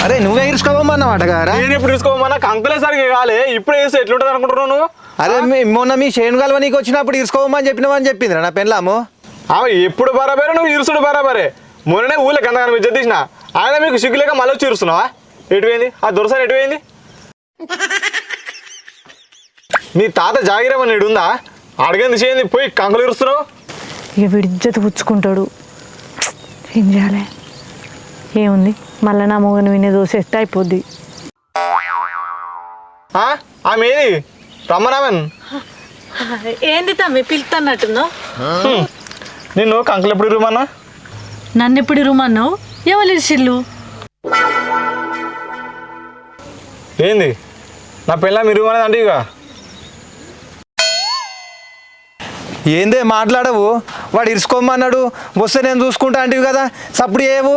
అరే నువ్వే ఇరుసుకోమన్నావాట కదా. నేను ఎప్పుడు ఇరుసుకోమన్నా కంకులే సరిగ్గా కాలే, ఇప్పుడు వేస్తే ఎట్లుంటుంది అనుకుంటున్నావు నువ్వు? అరే మొన్న మీ చేను గలవ నీకు వచ్చినప్పుడు ఇరుసుకోమని చెప్పినావని చెప్పిందిరా నా పెళ్ళాము. ఆమె ఎప్పుడు బరాబరే, నువ్వు ఇరుసుడు బరాబరే. మొన్ననే ఊళ్ళకి ఎంతగానో విద్య తీసిన ఆయన మీకు సిగ్గులేక మళ్ళీ వచ్చి ఇరుస్తున్నావా? ఎటువైంది ఆ దొరసారి, ఎటువైంది? నీ తాత జాగిరమని ఉందా? అడిగింది చేయండి, పోయి కంకులు ఇరుస్తున్నావు. ఇక విడిజ్జత పుచ్చుకుంటాడు, ఏం చేయాలి? ఏముంది, మళ్ళీ నా మొగని వినే దోసేస్తే అయిపోద్ది. ఆమె ఏది రమ్మనామెన్? ఏంది తమ్మి పిలుతున్నట్టున్నావు? నిన్ను కంకులు ఎప్పుడు ఇరుమన్నా? నన్ను ఎప్పుడు ఇరుమన్నావు? ఎవరు ఇచ్చిళ్ళు? ఏంది నా పిల్ల ఇరుమనేది అంటే ఇక ఏందే మాట్లాడవు? వాడు ఇరుసుకోమన్నాడు, వస్తే నేను చూసుకుంటా అంటివి కదా, సప్పుడు ఏవు